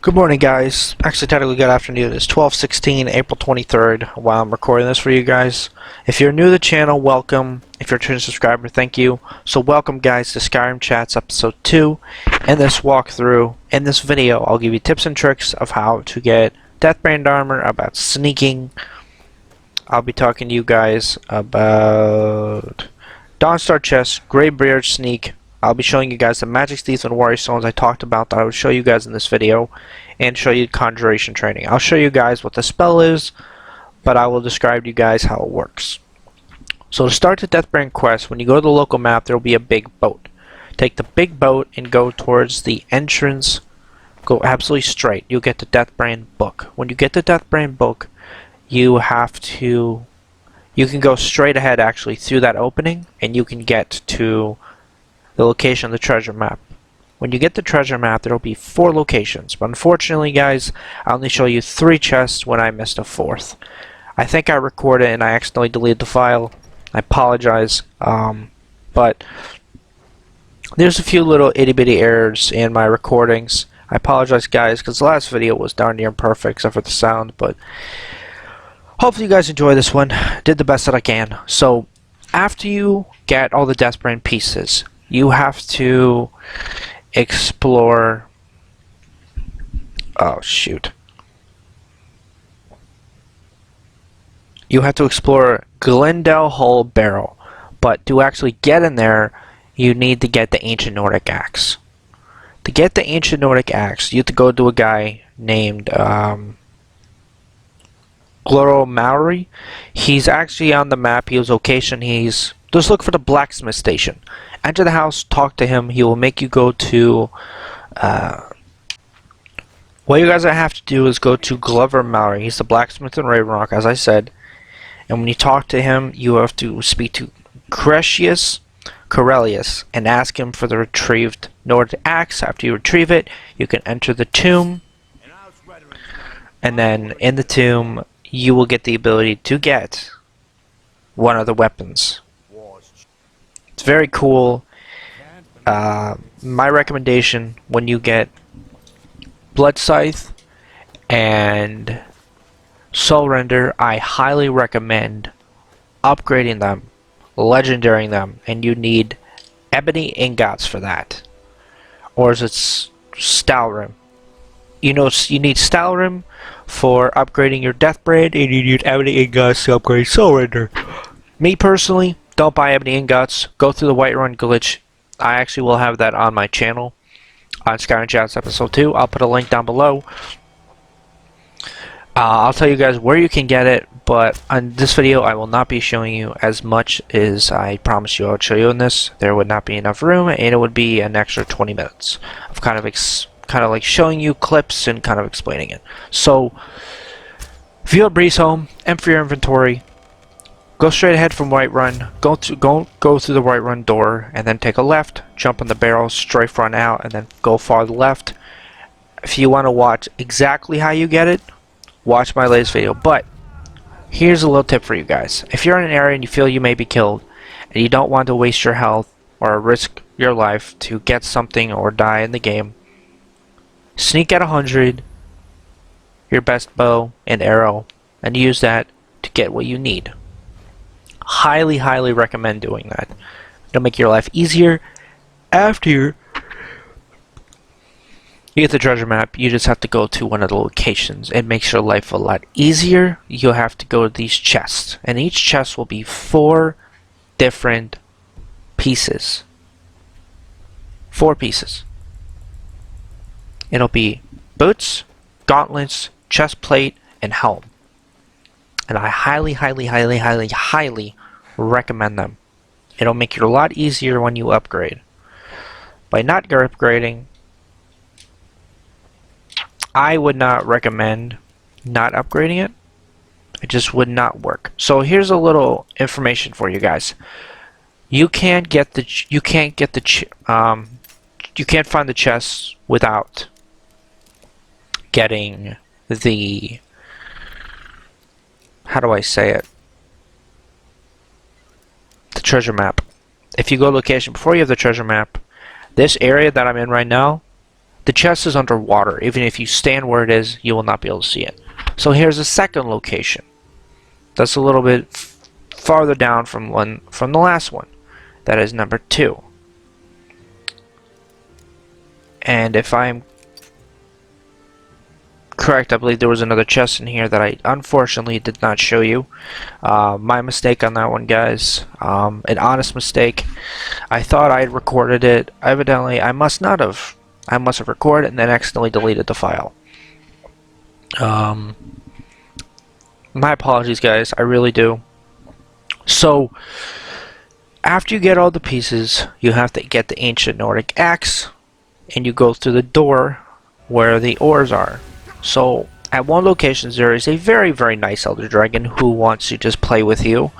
Good morning, guys. Actually, technically good afternoon. It's 12:16, April 23rd, while I'm recording this for you guys. If you're new to the channel, welcome. If you're a returning subscriber, thank you. So welcome, guys, to Skyrim Chats Episode 2. In this walkthrough, in this video, I'll give you tips and tricks of how to get Deathbrand armor, about sneaking. I'll be talking to you guys about Dawnstar Chest, Greybeard Sneak. I'll be showing you guys the Magic Teeth and Warrior Stones I talked about that I will show you guys in this video, and show you Conjuration training. I'll show you guys what the spell is, but I will describe to you guys how it works. So to start the Deathbrand quest, when you go to the local map, there will be a big boat. Take the big boat and go towards the entrance. Go absolutely straight. You'll get the Deathbrand book. When you get the Deathbrand book, you can go straight ahead actually through that opening, and you can get to the location of the treasure map. When you get the treasure map, there will be 4 locations, but unfortunately, guys, I only show you 3 chests when I missed a 4th. I think I recorded and I accidentally deleted the file. I apologize, but there's a few little itty-bitty errors in my recordings. I apologize, guys, because the last video was darn near perfect except for the sound, but hopefully you guys enjoy this one. Did the best that I can. So after you get all the Deathbrand pieces, you have to explore. Oh shoot. You have to explore Glendale Hull Barrow, but to actually get in there, you need to get the Ancient Nordic Axe. To get the Ancient Nordic Axe, you have to go to a guy named Gloro Maori. He's actually on the map. He was location. He's just look for the blacksmith station. Enter the house, talk to him. He will make you go to what you guys have to do is go to Glover Maori. He's the blacksmith in Raven Rock, as I said. And when you talk to him, you have to speak to Corellius and ask him for the retrieved Nordic axe. After you retrieve it, you can enter the tomb, and then in the tomb you will get the ability to get one of the weapons. It's very cool. My recommendation, when you get Blood Scythe and Soul Render, I highly recommend upgrading them, legendarying them, and you need ebony ingots for that. Or is it Stalrim? You know, you need Stalrim for upgrading your Deathbrand, and you need ebony ingots to upgrade Soul Render. Me personally, don't buy ebony ingots. Go through the Whiterun glitch. I actually will have that on my channel on Skyrim Chats Episode 2. I'll put a link down below. I'll tell you guys where you can get it, but on this video I will not be showing you as much as I promised you I would show you in this. There would not be enough room, and it would be an extra 20 minutes of kind of like showing you clips and kind of explaining it. So if you have Breeze Home, empty your inventory, go straight ahead from Whiterun, go through the Whiterun door, and then take a left, jump in the barrel, strafe run out, and then go far left. If you want to watch exactly how you get it, watch my latest video. But here's a little tip for you guys. If you're in an area and you feel you may be killed, and you don't want to waste your health or risk your life to get something or die in the game, sneak at 100, your best bow and arrow, and use that to get what you need. Highly, highly recommend doing that. It'll make your life easier. After you get the treasure map, you just have to go to one of the locations. It makes your life a lot easier. You'll have to go to these chests, and each chest will be 4 different pieces. 4 pieces. It'll be boots, gauntlets, chest plate, and helm. And I highly, highly, highly, highly, highly recommend them. It'll make it a lot easier when you upgrade. By not upgrading, I would not recommend not upgrading it. It just would not work. So here's a little information for you guys. You can't find the chests without getting the, how do I say it, the treasure map. If you go to location before you have the treasure map, this area that I'm in right now, the chest is underwater. Even if you stand where it is, you will not be able to see it. So here's a second location. That's a little bit farther down from the last one. That is number 2. And if I'm correct, I believe there was another chest in here that I unfortunately did not show you. My mistake on that one, guys. An honest mistake. I thought I had recorded it. Evidently, I must not have. I must have recorded it and then accidentally deleted the file. My apologies, guys. I really do. So, after you get all the pieces, you have to get the ancient Nordic axe, and you go through the door where the ores are. So, at one location there is a very, very nice Elder Dragon who wants to just play with you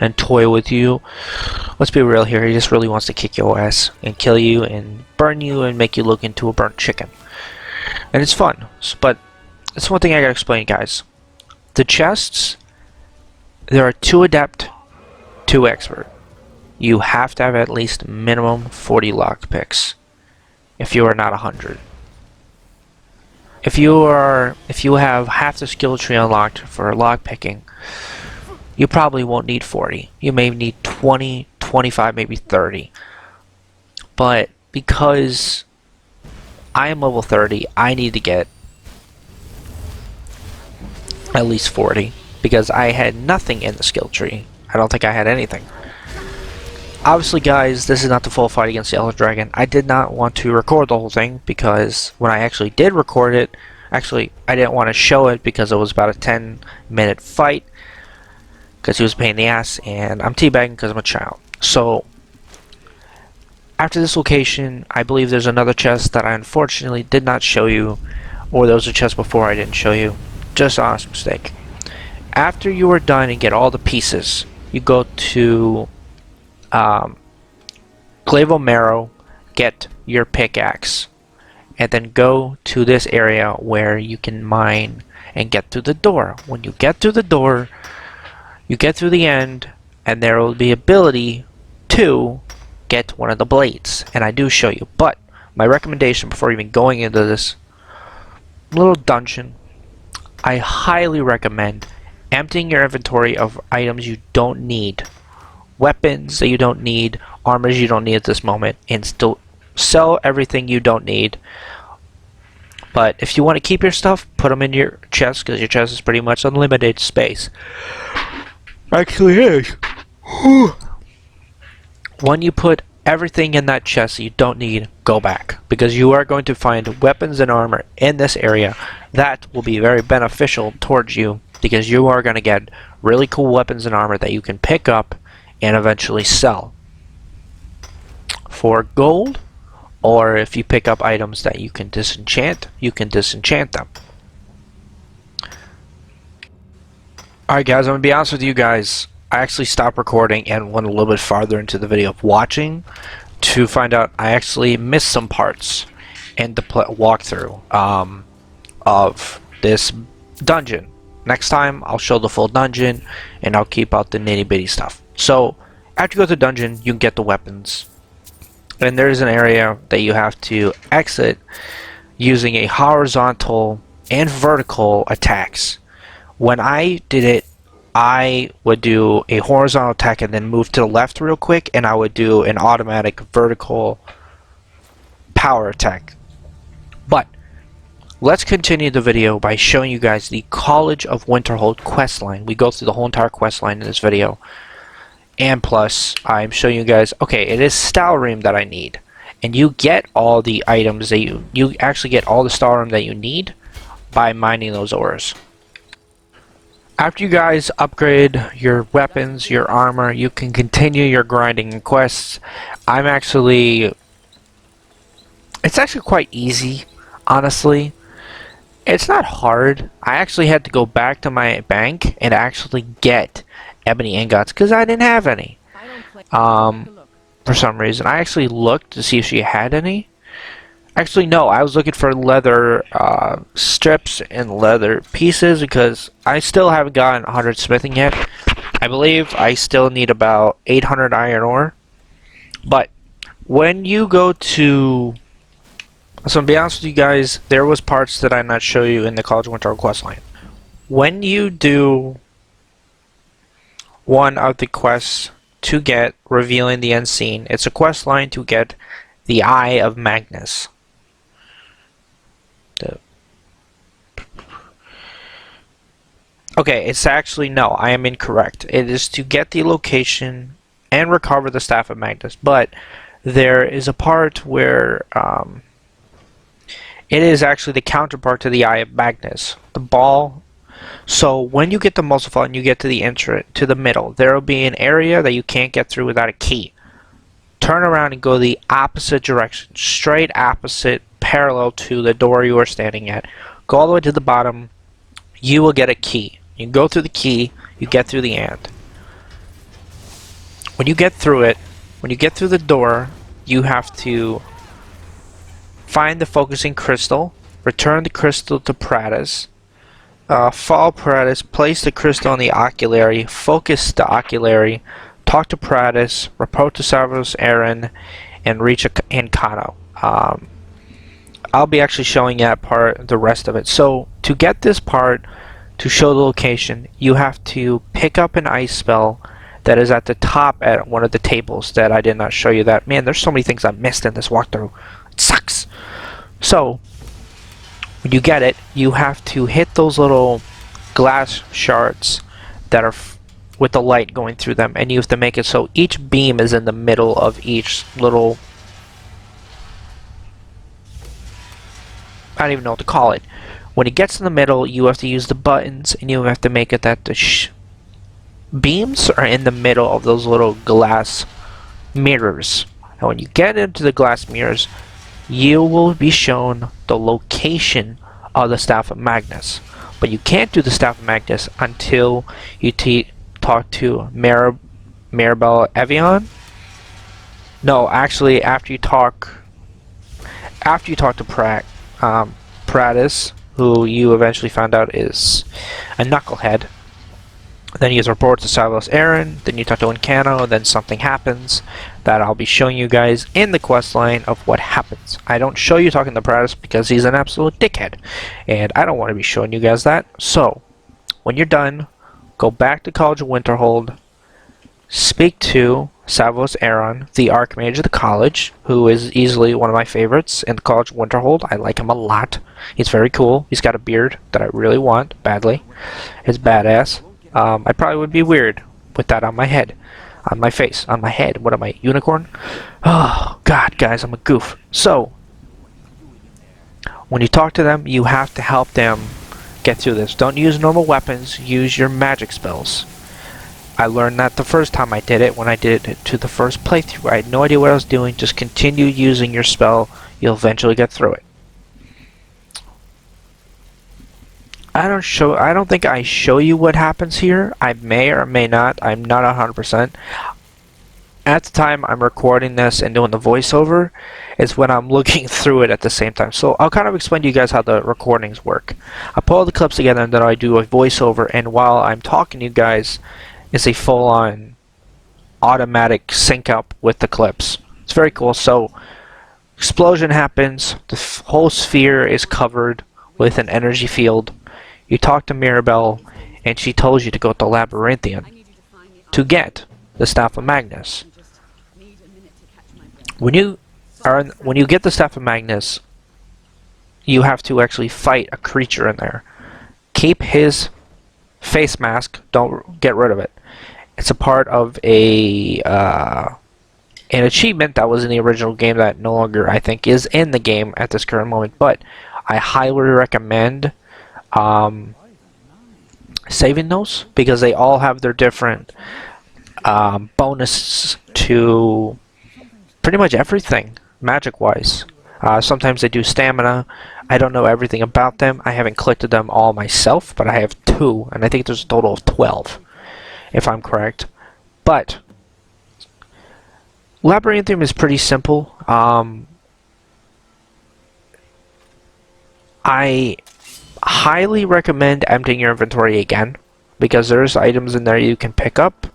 and toy with you. Let's be real here, he just really wants to kick your ass and kill you and burn you and make you look into a burnt chicken. And it's fun, but it's one thing I gotta explain, guys. The chests, there are 2 adept, 2 expert. You have to have at least minimum 40 lockpicks if you are not 100. If you have half the skill tree unlocked for lockpicking, you probably won't need 40. You may need 20, 25, maybe 30. But because I am level 30, I need to get at least 40 because I had nothing in the skill tree. I don't think I had anything. Obviously, guys, this is not the full fight against the Elder Dragon. I did not want to record the whole thing because when I actually did record it, actually, I didn't want to show it because it was about a 10-minute fight because he was a pain in the ass, and I'm teabagging because I'm a child. So, after this location, I believe there's another chest that I unfortunately did not show you, or there was a chest before I didn't show you. Just an honest mistake. After you are done and get all the pieces, you go to Glaive Marrow, get your pickaxe, and then go to this area where you can mine and get through the door. When you get through the door, you get through the end, and there will be ability to get one of the blades, and I do show you. But my recommendation before even going into this little dungeon, I highly recommend emptying your inventory of items you don't need, weapons that you don't need, armors you don't need at this moment, and still sell everything you don't need. But if you want to keep your stuff, put them in your chest because your chest is pretty much unlimited space. Actually is. When you put everything in that chest that you don't need, go back because you are going to find weapons and armor in this area that will be very beneficial towards you because you are going to get really cool weapons and armor that you can pick up and eventually sell for gold, or if you pick up items that you can disenchant, you can disenchant them. Alright guys, I'm going to be honest with you guys. I actually stopped recording and went a little bit farther into the video of watching to find out I actually missed some parts in the walkthrough of this dungeon. Next time I'll show the full dungeon and I'll keep out the nitty bitty stuff. So after you go to the dungeon, you can get the weapons. And there's an area that you have to exit using a horizontal and vertical attacks. When I did it, I would do a horizontal attack and then move to the left real quick, and I would do an automatic vertical power attack. But let's continue the video by showing you guys the College of Winterhold questline. We go through the whole entire questline in this video. And plus, I'm showing you guys, okay, it is Skyrim that I need. And you get all the items that you actually get all the Skyrim that you need by mining those ores. After you guys upgrade your weapons, your armor, you can continue your grinding and quests. It's actually quite easy, honestly. It's not hard. I actually had to go back to my bank and actually get ebony ingots because I didn't have any. For some reason. I actually looked to see if she had any. Actually, no, I was looking for leather strips and leather pieces because I still haven't gotten 100 smithing yet. I believe I still need about 800 iron ore. But when you go to So to be honest with you guys, there was parts that I not show you in the College of Winter quest line. When you do one of the quests to get revealing the end scene, it's a quest line to get the Eye of Magnus. Okay, it's actually, no, I am incorrect. It is to get the location and recover the Staff of Magnus, but there is a part where it is actually the counterpart to the Eye of Magnus. The ball. So when you get the muzzle fall and you get to the entrance, to the middle, there will be an area that you can't get through without a key. Turn around and go the opposite direction, straight opposite, parallel to the door you are standing at. Go all the way to the bottom. You will get a key. You go through the key, you get through the end. When you get through it, when you get through the door, you have to find the focusing crystal, return the crystal to Pratis, follow Pratis, place the crystal on the oculary, focus the oculary, talk to Pratis, report to Salvos Aaron, and reach Ancano. I'll be actually showing that part, the rest of it. So to get this part, to show the location, you have to pick up an ice spell that is at the top at one of the tables that I did not show you. That, man, there's so many things I missed in this walkthrough. It sucks. So when you get it, you have to hit those little glass shards that are with the light going through them, and you have to make it so each beam is in the middle of each little, I don't even know what to call it. When it gets in the middle, you have to use the buttons, and you have to make it that the beams are in the middle of those little glass mirrors. And when you get into the glass mirrors, you will be shown the location of the Staff of Magnus. But you can't do the Staff of Magnus until you talk to Maribel Evian. No, actually, after you talk to Pratis, who you eventually found out is a knucklehead. Then you report to Salvos Aaron, then you talk to Ancano, then something happens that I'll be showing you guys in the quest line of what happens. I don't show you talking to Pratis because he's an absolute dickhead, and I don't want to be showing you guys that. So, when you're done, go back to College of Winterhold, speak to Salvos Aaron, the Archmage of the college, who is easily one of my favorites in the College of Winterhold. I like him a lot. He's very cool. He's got a beard that I really want badly. It's badass. I probably would be weird with that on my head, on my face, on my head. What am I, unicorn? Oh, God, guys, I'm a goof. So, when you talk to them, you have to help them get through this. Don't use normal weapons. Use your magic spells. I learned that the first time I did it, when I did it to the first playthrough. I had no idea what I was doing. Just continue using your spell. You'll eventually get through it. I don't think I show you what happens here. I may or may not. I'm not 100%. At the time I'm recording this and doing the voiceover is when I'm looking through it at the same time. So I'll kind of explain to you guys how the recordings work. I pull all the clips together and then I do a voiceover, and while I'm talking to you guys, it's a full-on automatic sync up with the clips. It's very cool. So explosion happens, the whole sphere is covered with an energy field. You talk to Mirabelle, and she tells you to go to Labyrinthian to get the Staff of Magnus. When you get the Staff of Magnus, you have to actually fight a creature in there. Keep his face mask. Don't get rid of it. It's a part of an achievement that was in the original game that no longer, I think, is in the game at this current moment. But I highly recommend saving those, because they all have their different bonuses to pretty much everything magic wise. Sometimes they do stamina. I don't know everything about them. I haven't collected them all myself, but I have 2, and I think there's a total of 12 if I'm correct. But Labyrinthium is pretty simple. I highly recommend emptying your inventory again, because there's items in there you can pick up.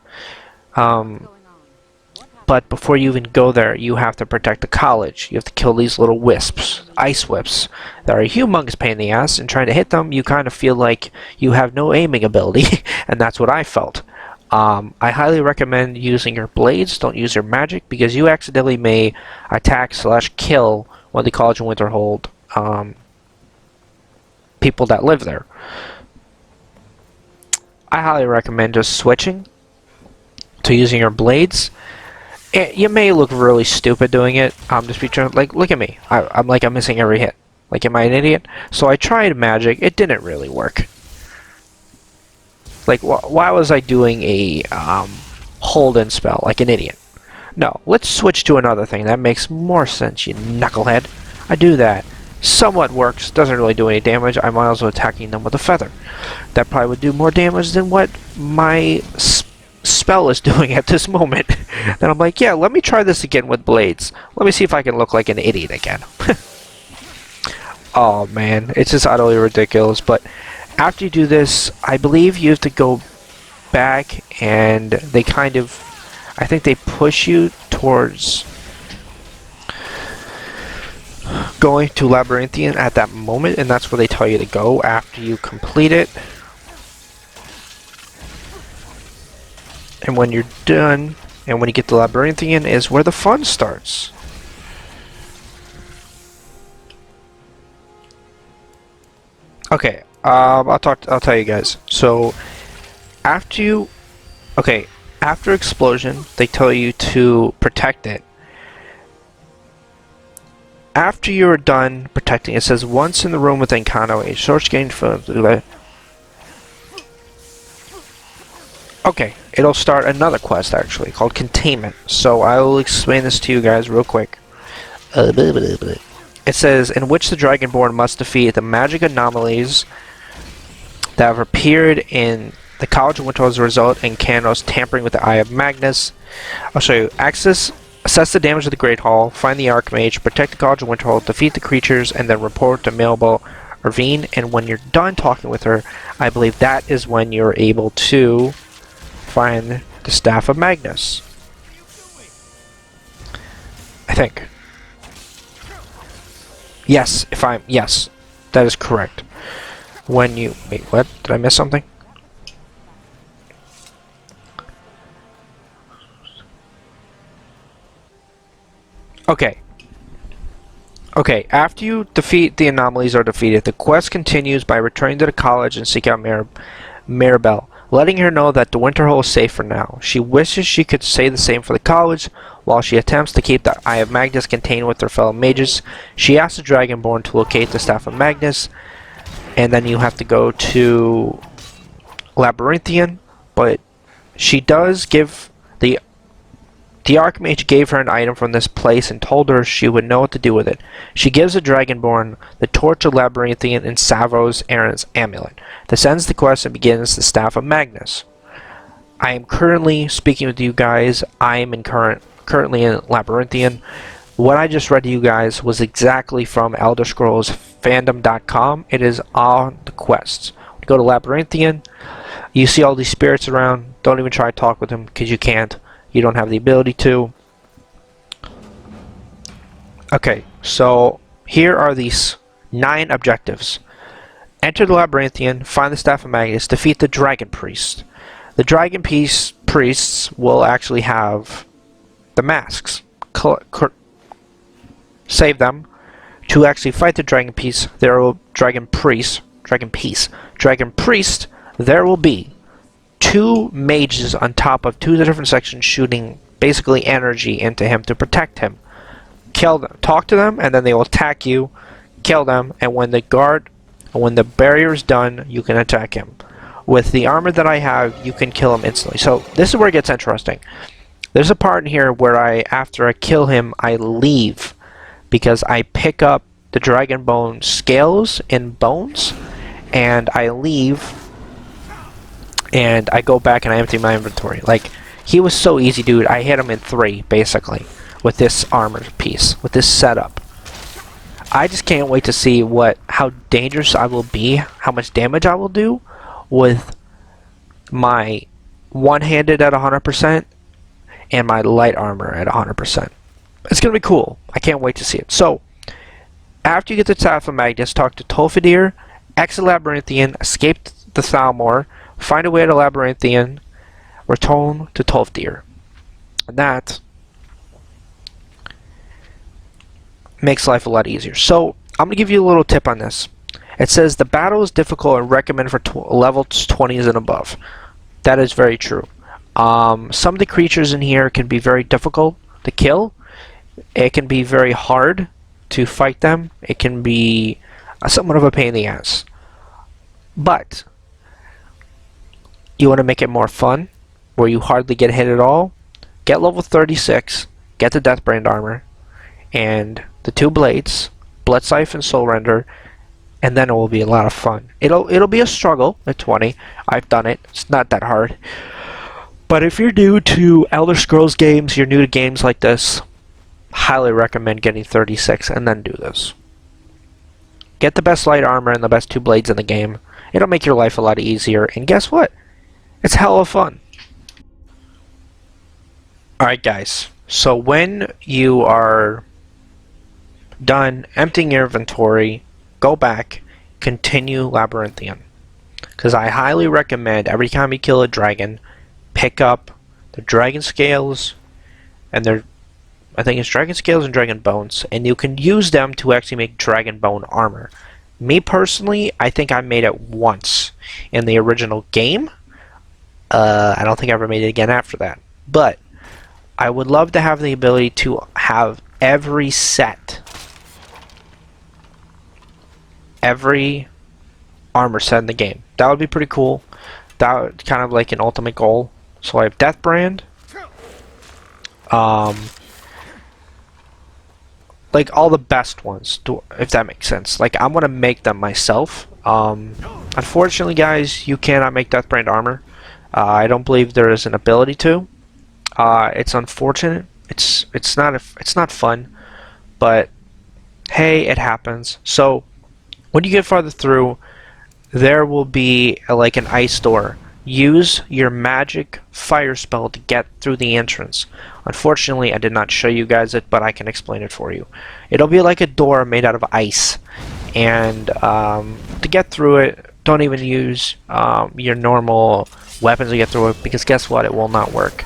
But before you even go there, you have to protect the college. You have to kill these little wisps, ice wisps. They're a humongous pain in the ass, and trying to hit them, you kind of feel like you have no aiming ability, and that's what I felt. I highly recommend using your blades. Don't use your magic, because you accidentally may attack / kill one of the College of Winterhold people that live there. I highly recommend just switching to using your blades. You may look really stupid doing it. Just be trying, like, look at me. I'm like, I'm missing every hit. Like, am I an idiot? So I tried magic. It didn't really work. Like, why was I doing a hold-in spell like an idiot? No, let's switch to another thing. That makes more sense, you knucklehead. I do that. Somewhat works. Doesn't really do any damage. I'm also attacking them with a feather. That probably would do more damage than what my spell is doing at this moment. Then I'm like, yeah, let me try this again with blades. Let me see if I can look like an idiot again. Oh man, it's just utterly ridiculous. But after you do this, I believe you have to go back, and they kind of, I think they push you towards going to Labyrinthian at that moment, and that's where they tell you to go after you complete it. And when you're done, and when you get to Labyrinthian, is where the fun starts. Okay, I'll tell you guys. So after explosion, they tell you to protect it. After you're done protecting, it says once in the room with Encanto, a source gained from. Okay, it'll start another quest actually called Containment. So I will explain this to you guys real quick. It says, in which the Dragonborn must defeat the magic anomalies that have appeared in the College of Winterhold as a result in Cannos tampering with the Eye of Magnus. I'll show you. Assess the damage of the Great Hall, find the Archmage, protect the College of Winterhold, defeat the creatures, and then report to Milbo Irvine. And when you're done talking with her, I believe that is when you're able to find the Staff of Magnus. I think. Yes, yes, that is correct. When you, wait, what? Did I miss something? Okay. Okay, after you defeat the anomalies are defeated, the quest continues by returning to the college and seek out Mirabelle, letting her know that the Winterhold is safe for now. She wishes she could say the same for the college. While she attempts to keep the Eye of Magnus contained with her fellow mages, she asks the Dragonborn to locate the Staff of Magnus, and then you have to go to Labyrinthian, but she does give the Archmage gave her an item from this place and told her she would know what to do with it. She gives the Dragonborn the Torch of Labyrinthian and Savos Aaron's amulet. This ends the quest and begins the Staff of Magnus. I am currently speaking with you guys. I am currently in Labyrinthian. What I just read to you guys was exactly from Elder Scrolls Fandom.com. It is on the quests. Go to Labyrinthian. You see all these spirits around. Don't even try to talk with them because you can't. You don't have the ability to. Okay, so here are these 9 objectives. Enter the Labyrinthian, find the Staff of Magnus, defeat the Dragon Priest. The Dragon Priests will actually have the masks. Save them. To actually fight the Dragon Priest, there will Dragon Priest, there will be 2 mages on top of 2 different sections shooting basically energy into him to protect him. Kill them, talk to them, and then they will attack you, kill them, and when the barrier is done, you can attack him. With the armor that I have, you can kill him instantly. So this is where it gets interesting. There's a part in here where after I kill him, I leave because I pick up the dragon bone scales and bones, and I leave. And I go back and I empty my inventory. Like, he was so easy, dude. I hit him in 3, basically, with this armor piece, with this setup. I just can't wait to see how dangerous I will be, how much damage I will do with my one-handed at 100%, and my light armor at 100%. It's gonna be cool. I can't wait to see it. So, after you get the Staff of Magnus, talk to Tolfadir, exit Labyrinthian, escape the Thalmor, find a way to Labyrinthian, return to Tolfadir. And that makes life a lot easier. So, I'm going to give you a little tip on this. It says the battle is difficult and recommended for levels 20s and above. That is very true. Some of the creatures in here can be very difficult to kill. It can be very hard to fight them. It can be somewhat of a pain in the ass. But you want to make it more fun, where you hardly get hit at all. Get level 36, get the Deathbrand armor, and the 2 blades, Blood Scythe and Soul Render, and then it will be a lot of fun. It'll be a struggle at 20. I've done it. It's not that hard. But if you're new to Elder Scrolls games, you're new to games like this, highly recommend getting 36 and then do this. Get the best light armor and the best 2 blades in the game. It'll make your life a lot easier, and guess what? It's hella fun. Alright guys, so when you are done emptying your inventory, go back, continue Labyrinthian. Because I highly recommend every time you kill a dragon, pick up the dragon scales, and I think it's dragon scales and dragon bones, and you can use them to actually make dragon bone armor. Me personally, I think I made it once in the original game. I don't think I ever made it again after that. But I would love to have the ability to have every set, every armor set in the game. That would be pretty cool. That would kind of like an ultimate goal. So I have Deathbrand. Like all the best ones, if that makes sense. Like I'm gonna make them myself. Unfortunately, guys, you cannot make Deathbrand armor. I don't believe there is an ability to. It's unfortunate. It's not fun, but hey, it happens. So when you get farther through, there will be like an ice door. Use your magic fire spell to get through the entrance. Unfortunately, I did not show you guys it, but I can explain it for you. It'll be like a door made out of ice, and to get through it, don't even use your normal weapons to get through it, because guess what? It will not work.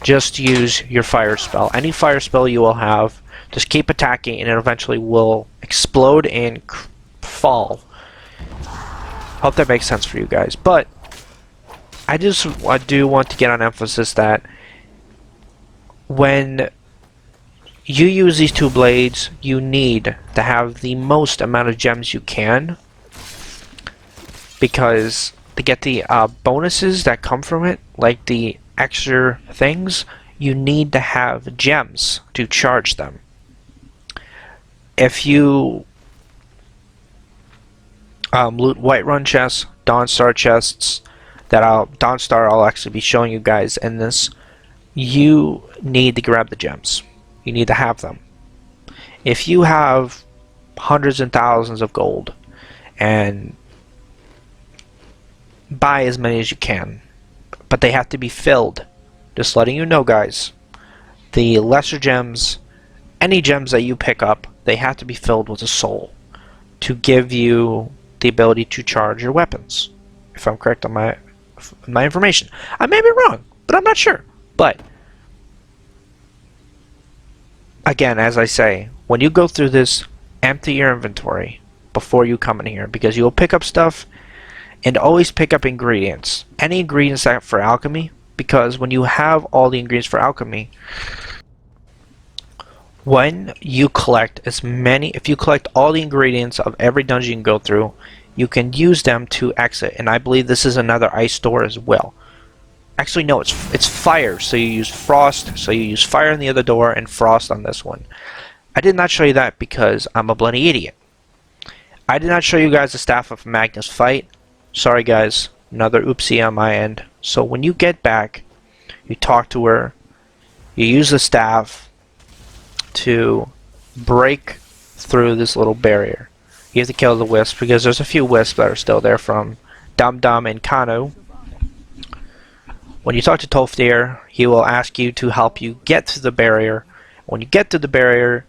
Just use your fire spell. Any fire spell you will have, just keep attacking, and it eventually will explode and fall. Hope that makes sense for you guys. But I do want to get on emphasis that when you use these 2 blades, you need to have the most amount of gems you can, because to get the bonuses that come from it, like the extra things, you need to have gems to charge them. If you loot Whiterun chests, Dawnstar chests, Dawnstar I'll actually be showing you guys in this, you need to grab the gems. You need to have them. If you have hundreds and thousands of gold, and buy as many as you can, but they have to be filled. Just letting you know, guys, the lesser gems, any gems that you pick up, they have to be filled with a soul to give you the ability to charge your weapons. If I'm correct on my information. I may be wrong, but I'm not sure. But again, as I say, when you go through this, empty your inventory before you come in here, because you'll pick up stuff, and always pick up ingredients. Any ingredients that for alchemy, because when you have all the ingredients for alchemy, when you collect if you collect all the ingredients of every dungeon you can go through, you can use them to exit. And I believe this is another ice door as well. Actually, no, it's fire, so you use frost, so you use fire in the other door and frost on this one. I did not show you that because I'm a bloody idiot. I did not show you guys the Staff of Magnus fight. Sorry guys, another oopsie on my end. So when you get back, you talk to her, you use the staff to break through this little barrier. You have to kill the wisps, because there's a few wisps that are still there from Dum Dum and Kano. When you talk to Tolfdir, he will ask you to help you get to the barrier. When you get to the barrier,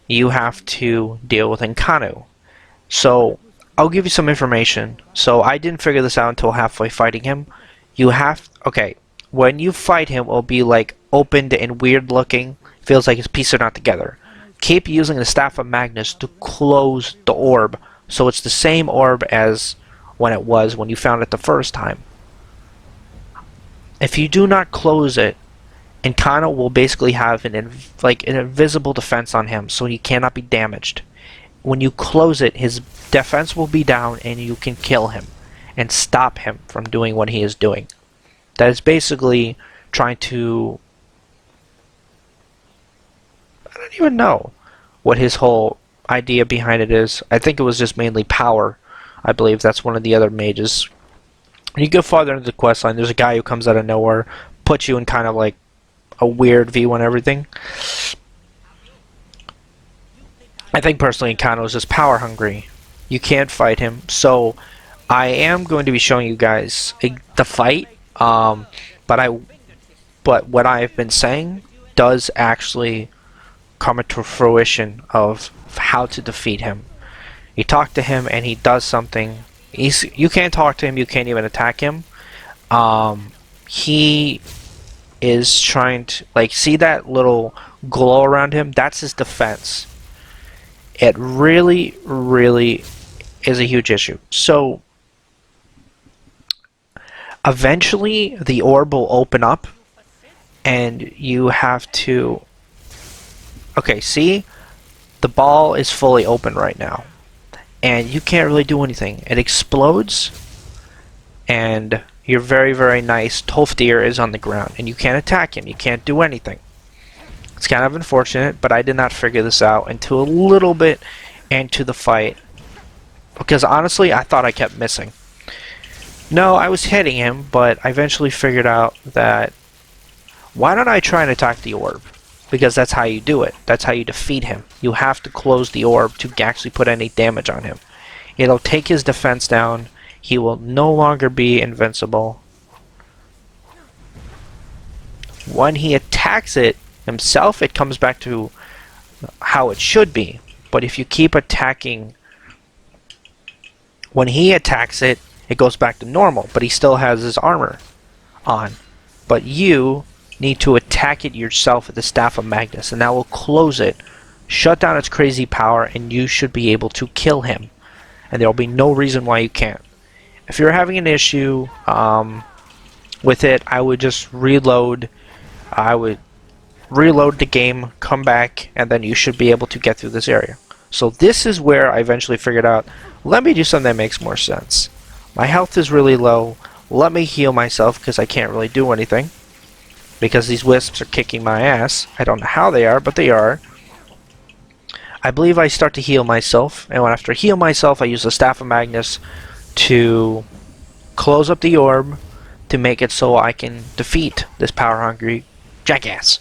you have to deal with Nkanu. So I'll give you some information. So I didn't figure this out until halfway fighting him. Okay, when you fight him, it'll be like opened and weird looking. Feels like his pieces are not together. Keep using the Staff of Magnus to close the orb, so it's the same orb as when it was when you found it the first time. If you do not close it, Nkanu will basically have an invisible defense on him, so he cannot be damaged. When you close it, his defense will be down and you can kill him and stop him from doing what he is doing. That is basically trying to... I don't even know what his whole idea behind it is. I think it was just mainly power. I believe that's one of the other mages. When you go farther into the quest line, there's a guy who comes out of nowhere, puts you in kind of like a weird view and everything. I think personally Nkanu is just power hungry. You can't fight him, so I am going to be showing you guys the fight. But what I've been saying does actually come to fruition of how to defeat him. You talk to him and he does something. You can't talk to him. You can't even attack him. He is trying to see that little glow around him. That's his defense. It really, really is a huge issue. So eventually the orb will open up and you have to... Okay, see? The ball is fully open right now. And you can't really do anything. It explodes and you're very, very nice. Tolfdir is on the ground and you can't attack him. You can't do anything. It's kind of unfortunate, but I did not figure this out until a little bit into the fight. Because honestly, I thought I kept missing. No, I was hitting him, but I eventually figured out that why don't I try and attack the orb? Because that's how you do it. That's how you defeat him. You have to close the orb to actually put any damage on him. It'll take his defense down. He will no longer be invincible. When he attacks it himself, it comes back to how it should be. But if you keep attacking... When he attacks it, it goes back to normal, but he still has his armor on. But you need to attack it yourself with the Staff of Magnus, and that will close it, shut down its crazy power, and you should be able to kill him. And there will be no reason why you can't. If you're having an issue with it, I would just reload. I would reload the game, come back, and then you should be able to get through this area. So this is where I eventually figured out, let me do something that makes more sense. My health is really low. Let me heal myself because I can't really do anything. Because these wisps are kicking my ass. I don't know how they are, but they are. I believe I start to heal myself. And when after I heal myself, I use the Staff of Magnus to close up the orb to make it so I can defeat this power-hungry jackass.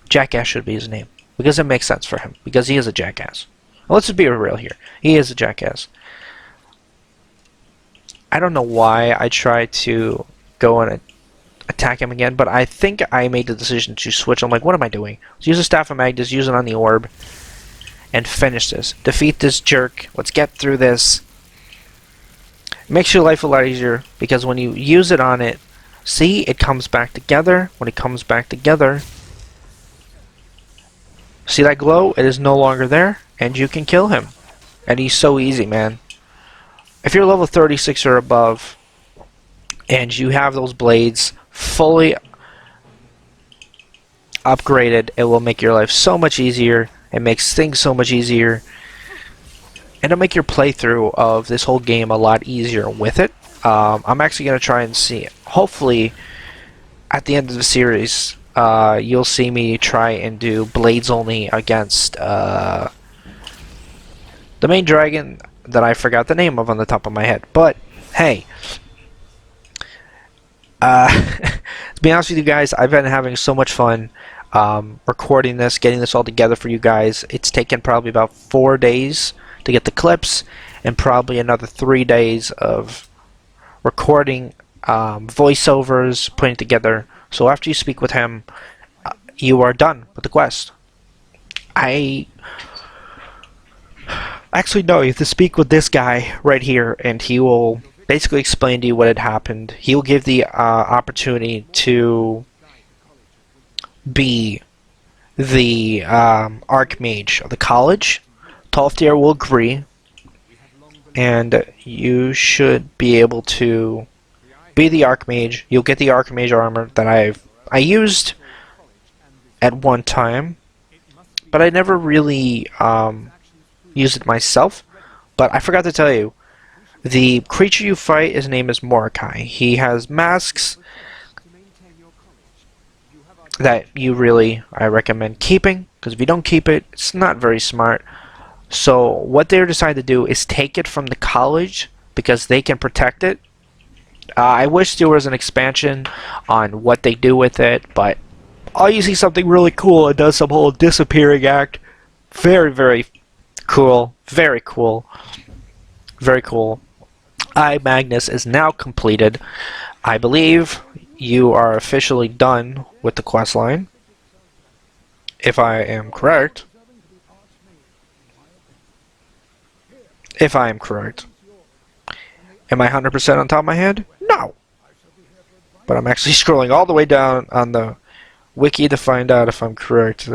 Jackass should be his name. Because it makes sense for him. Because he is a jackass. Well, let's just be real here. He is a jackass. I don't know why I tried to go and attack him again, but I think I made the decision to switch. I'm like, what am I doing? Let's use the Staff of Magnus, use it on the orb, and finish this. Defeat this jerk. Let's get through this. It makes your life a lot easier, because when you use it on it, see, it comes back together. When it comes back together, see that glow? It is no longer there, and you can kill him. And he's so easy, man. If you're level 36 or above, and you have those blades fully upgraded, it will make your life so much easier. It makes things so much easier. And it'll make your playthrough of this whole game a lot easier with it. I'm actually going to try and see it. Hopefully, at the end of the series, you'll see me try and do blades only against the main dragon that I forgot the name of on the top of my head. But, hey, to be honest with you guys, I've been having so much fun recording this, getting this all together for you guys. It's taken probably about 4 days to get the clips, and probably another 3 days of recording voiceovers, putting it together. So after you speak with him, you are done with the quest. I actually no, you have to speak with this guy right here, and he will basically explain to you what had happened. He will give the opportunity to be the Archmage of the college. 12th year will agree, and you should be able to be the Archmage. You'll get the Archmage armor that I used at one time, but I never really used it myself. But I forgot to tell you, the creature you fight, his name is Mordecai. He has masks that I recommend keeping, because if you don't keep it, it's not very smart. So what they decided to do is take it from the college because they can protect it. I wish there was an expansion on what they do with it, but you see something really cool. It does some whole disappearing act. Very, very cool. Very cool. Very cool. Magnus is now completed. I believe you are officially done with the quest line, if I am correct. If I am correct. Am I 100% on top of my head? No! But I'm actually scrolling all the way down on the wiki to find out if I'm correct.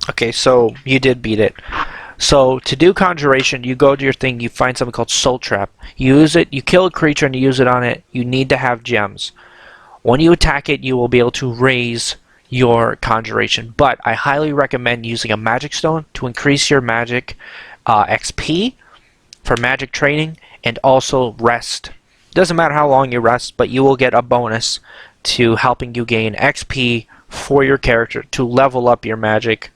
Okay, so you did beat it. So to do conjuration, you go to your thing, you find something called Soul Trap. You use it, you kill a creature and you use it on it. You need to have gems. When you attack it, you will be able to raise your conjuration. But I highly recommend using a magic stone to increase your magic XP for magic training, and also rest. Doesn't matter how long you rest, but you will get a bonus to helping you gain XP for your character to level up your magic.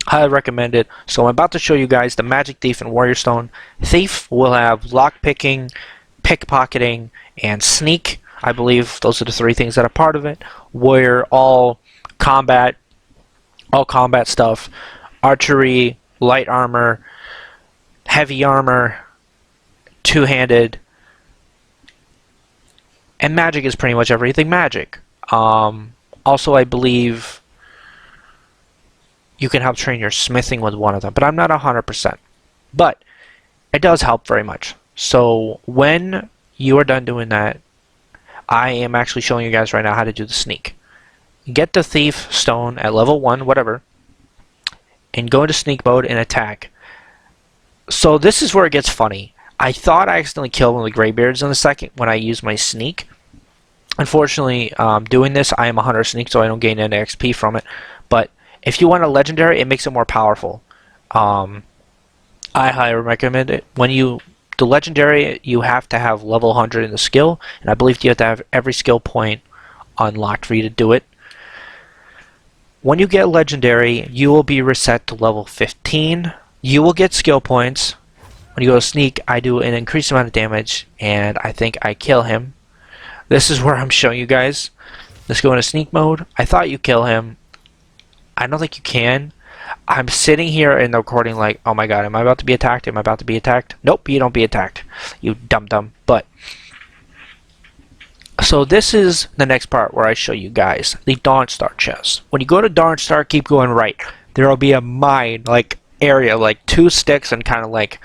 Highly recommend it. So I'm about to show you guys the Magic Thief and Warrior Stone. Thief will have lockpicking, pickpocketing, and sneak. I believe those are the three things that are part of it. Warrior, all combat stuff. Archery, light armor, heavy armor, two-handed, and magic is pretty much everything magic. Also, I believe you can help train your smithing with one of them, but I'm not 100%. But it does help very much. So when you are done doing that, I am actually showing you guys right now how to do the sneak. Get the Thief Stone at level 1, whatever, and go into sneak mode and attack. So this is where it gets funny. I thought I accidentally killed one of the Greybeards in a second when I used my sneak. Unfortunately, doing this, I am a hunter sneak, so I don't gain any XP from it. But if you want a legendary, it makes it more powerful. I highly recommend it. The legendary, you have to have level 100 in the skill, and I believe you have to have every skill point unlocked for you to do it. When you get legendary, you will be reset to level 15. You will get skill points. When you go to sneak, I do an increased amount of damage, and I think I kill him. This is where I'm showing you guys. Let's go into sneak mode. I thought you kill him. I don't think you can. I'm sitting here in the recording like, oh my god, am I about to be attacked? Am I about to be attacked? Nope, you don't be attacked. You dum-dum. But, so this is the next part where I show you guys the Dawnstar chest. When you go to Dawnstar, keep going right. There will be a mine, like, area, like 2 sticks and kind of like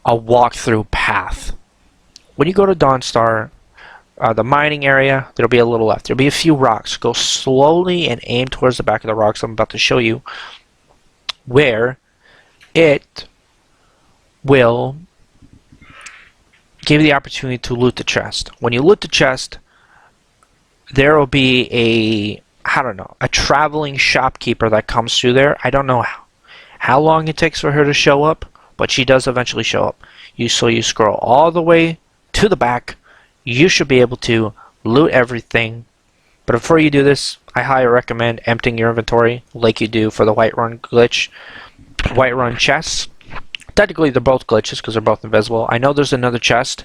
a walk-through path. When you go to Dawnstar, the mining area, there'll be a little left. There'll be a few rocks. Go slowly and aim towards the back of the rocks I'm about to show you, where it will give you the opportunity to loot the chest. When you loot the chest, there will be a traveling shopkeeper that comes through there. I don't know how long it takes for her to show up, but she does eventually show up. So you scroll all the way to the back. You should be able to loot everything. But before you do this, I highly recommend emptying your inventory like you do for the Whiterun glitch, Whiterun chests. Technically, they're both glitches because they're both invisible. I know there's another chest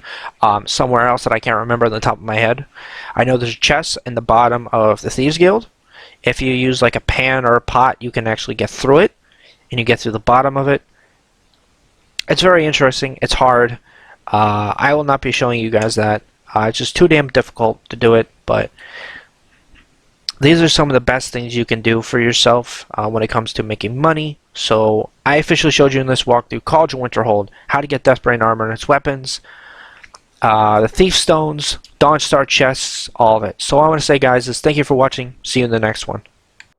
somewhere else that I can't remember on the top of my head. I know there's a chest in the bottom of the Thieves Guild. If you use like a pan or a pot, you can actually get through it, and you get through the bottom of it. It's very interesting. It's hard. I will not be showing you guys that. It's just too damn difficult to do it, but these are some of the best things you can do for yourself when it comes to making money. So I officially showed you in this walkthrough College of Winterhold how to get Deathbrain armor and its weapons, the Thief Stones, Dawnstar chests, all of it. So all I want to say, guys, is thank you for watching. See you in the next one.